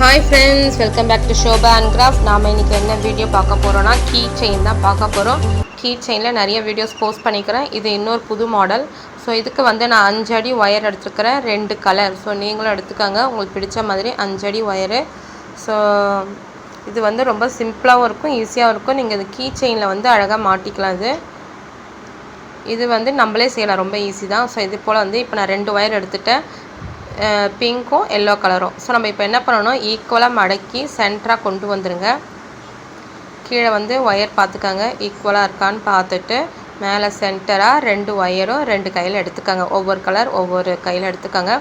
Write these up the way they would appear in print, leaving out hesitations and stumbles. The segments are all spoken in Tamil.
Hi friends, welcome back to Shoba Handcrafts. நாம இன்னைக்கு என்ன வீடியோ பார்க்க போறோம்னா keychain தான் பார்க்க போறோம். keychainல நிறைய வீடியோஸ் போஸ்ட் பண்ணிக்கிறேன். இது இன்னொரு புது மாடல். ஸோ இதுக்கு வந்து நான் 5 அடி ஒயர் எடுத்துக்கிறேன், 2 கலர். ஸோ நீங்களும் எடுத்துக்கோங்க, உங்களுக்கு பிடிச்ச மாதிரி 5 அடி ஒயரு. ஸோ இது வந்து ரொம்ப சிம்பிளாகவும் இருக்கும், ஈஸியாகவும் இருக்கும். நீங்கள் இது keychainல வந்து அழகாக மாட்டிக்கலாம். இது வந்து நம்மளே செய்யலாம், ரொம்ப ஈஸி தான். ஸோ இது போல் வந்து இப்போ நான் 2 ஒயர் எடுத்துட்டேன், பிங்க்கும் எல்லோ கலரும். ஸோ நம்ம இப்போ என்ன பண்ணணும், ஈக்குவலாக மடக்கி சென்டராக கொண்டு வந்துடுங்க. கீழே வந்து ஒயர் பார்த்துக்கோங்க, ஈக்குவலாக இருக்கான்னு பார்த்துட்டு மேலே சென்டராக 2 ஒயரும் 2 கையில் எடுத்துக்கோங்க. ஒவ்வொரு கலர் ஒவ்வொரு கையில் எடுத்துக்கோங்க.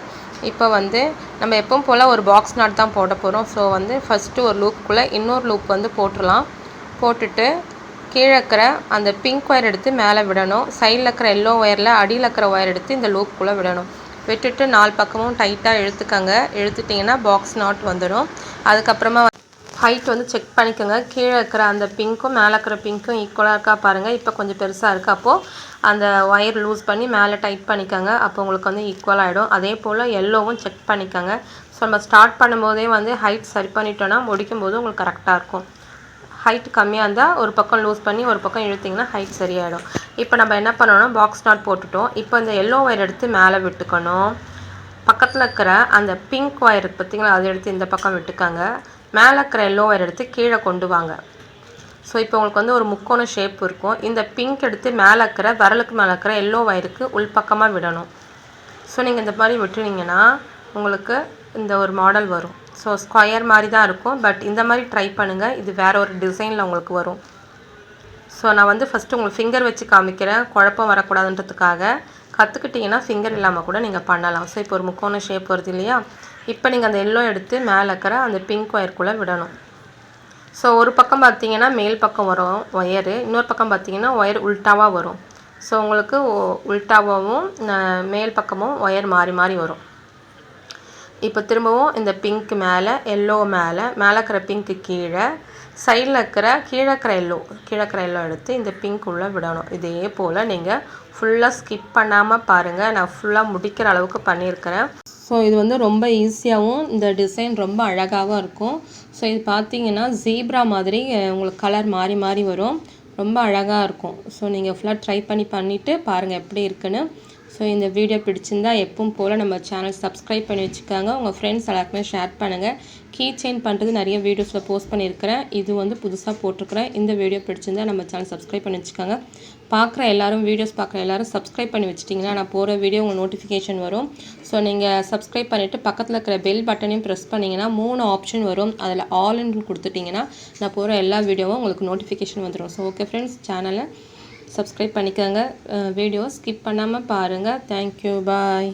இப்போ வந்து நம்ம எப்பவும் போல் ஒரு பாக்ஸ் நாட் தான் போட போகிறோம். ஸோ வந்து ஃபஸ்ட்டு ஒரு லூப்புக்குள்ளே இன்னொரு லூப் வந்து போட்டுடலாம். போட்டுட்டு கீழே இருக்கிற அந்த பிங்க் ஒயர் எடுத்து மேலே விடணும். சைடில் இருக்கிற எல்லோ ஒயரில் அடியில் இருக்கிற ஒயர் எடுத்து இந்த லூப்புக்குள்ளே விடணும். விட்டுட்டு 4 பக்கமும் டைட்டாக இழுத்துக்கங்க. இழுத்துட்டிங்கன்னா பாக்ஸ் நாட் வந்துடும். அதுக்கப்புறமா ஹைட் வந்து செக் பண்ணிக்கோங்க. கீழே இருக்கிற அந்த பிங்க்கும் மேலே இருக்கிற பிங்க்கும் ஈக்குவலாக இருக்கா பாருங்கள். இப்போ கொஞ்சம் பெருசாக இருக்குது, அப்போது அந்த ஒயர் லூஸ் பண்ணி மேலே டைட் பண்ணிக்கோங்க. அப்போ உங்களுக்கு வந்து ஈக்குவல் ஆகிடும். அதே போல் எல்லோவும் செக் பண்ணிக்கோங்க. ஸோ நம்ம ஸ்டார்ட் பண்ணும்போதே வந்து ஹைட் சரி பண்ணிட்டோன்னா முடிக்கும் போது உங்களுக்கு கரெக்டாக இருக்கும். ஹைட் கம்மியாக இருந்தால் ஒரு பக்கம் லூஸ் பண்ணி ஒரு பக்கம் இழுத்திங்கன்னா ஹைட் சரியாயிடும். இப்போ நம்ம என்ன பண்ணணும்னா பாக்ஸ் நாட் போட்டுட்டோம். இப்போ இந்த எல்லோ ஒயர் எடுத்து மேலே விட்டுக்கணும். பக்கத்தில் இருக்கிற அந்த பிங்க் ஒயர் பார்த்திங்களா, அதை எடுத்து இந்த பக்கம் விட்டுக்காங்க. மேலே இருக்கிற எல்லோ ஒயர் எடுத்து கீழே கொண்டு வாங்க. ஸோ இப்போ உங்களுக்கு வந்து ஒரு முக்கோண ஷேப் இருக்கும். இந்த பிங்க் எடுத்து மேலே இருக்கிற விரலுக்கு மேலே இருக்கிற எல்லோ ஒயருக்கு உள்பக்கமாக விடணும். ஸோ நீங்கள் இந்த மாதிரி விட்டுனீங்கன்னா உங்களுக்கு இந்த ஒரு மாடல் வரும். ஸோ ஸ்கொயர் மாதிரி தான் இருக்கும், பட் இந்த மாதிரி ட்ரை பண்ணுங்கள், இது வேறு ஒரு டிசைனில் உங்களுக்கு வரும். ஸோ நான் வந்து ஃபஸ்ட்டு உங்களுக்கு ஃபிங்கர் வச்சு காமிக்கிறேன், குழப்பம் வரக்கூடாதுன்றதுக்காக. கற்றுக்கிட்டிங்கன்னா ஃபிங்கர் இல்லாமல் கூட நீங்கள் பண்ணலாம். ஸோ இப்போ ஒரு முக்கோண ஷேப் வருது இல்லையா, இப்போ நீங்கள் அந்த எல்லோ எடுத்து மேலே இருக்கிற அந்த பிங்க் ஒயருக்குள்ளே விடணும். ஸோ ஒரு பக்கம் பார்த்தீங்கன்னா மேல் பக்கம் வரும் ஒயரு, இன்னொரு பக்கம் பார்த்தீங்கன்னா ஒயர் உல்ட்டாவாக வரும். ஸோ உங்களுக்கு உல்ட்டாவாகவும் மேல் பக்கமும் ஒயர் மாறி மாறி வரும். இப்போ திரும்பவும் இந்த பிங்க் மேலே எல்லோ மேலே இருக்கிற பிங்க்கு கீழே சைடில் இருக்கிற கீழே இருக்கிற எல்லோ எடுத்து இந்த பிங்க் உள்ளே விடணும். இதே போல் நீங்கள் ஃபுல்லாக ஸ்கிப் பண்ணாமல் பாருங்கள். நான் ஃபுல்லாக முடிக்கிற அளவுக்கு பண்ணியிருக்கிறேன். ஸோ இது வந்து ரொம்ப ஈஸியாகவும் இந்த டிசைன் ரொம்ப அழகாகவும் இருக்கும். ஸோ இது பார்த்தீங்கன்னா ஜீப்ரா மாதிரி உங்களுக்கு கலர் மாறி மாறி வரும், ரொம்ப அழகாக இருக்கும். ஸோ நீங்கள் ஃபுல்லாக ட்ரை பண்ணிவிட்டு பாருங்கள் எப்படி இருக்குன்னு. ஸோ இந்த வீடியோ பிடிச்சிருந்தா எப்பவும் போல் நம்ம சேனல் சப்ஸ்கிரைப் பண்ணி வச்சுக்காங்க. உங்கள் ஃப்ரெண்ட்ஸ் எல்லாருக்குமே ஷேர் பண்ணுங்கள். கீச்செயின் பண்ணுறது நிறைய வீடியோஸில் போஸ்ட் பண்ணியிருக்கிறேன், இது வந்து புதுசாக போட்டிருக்கிறேன். இந்த வீடியோ பிடிச்சிருந்தா நம்ம சேனல் சப்ஸ்கிரைப் பண்ணி வச்சுக்காங்க. வீடியோஸ் பார்க்குற எல்லோரும் சப்ஸ்கிரைப் பண்ணி வச்சிட்டிங்கன்னா நான் போகிற வீடியோ உங்களுக்கு நோட்டிஃபிகேஷன் வரும். ஸோ நீங்கள் சப்ஸ்கிரைப் பண்ணிவிட்டு பக்கத்தில் இருக்கிற பெல் பட்டனையும் ப்ரெஸ் பண்ணிங்கன்னா 3 ஆப்ஷன் வரும். அதில் ஆல்ன்னு கொடுத்துட்டிங்கன்னா நான் போகிற எல்லா வீடியோவும் உங்களுக்கு நோட்டிஃபிகேஷன் வந்துடும். ஸோ ஓகே ஃப்ரெண்ட்ஸ், சேனலை சப்ஸ்கிரைப் பண்ணிக்கோங்க. வீடியோ ஸ்கிப் பண்ணாமல் பாருங்கள். தேங்க்யூ, பாய்.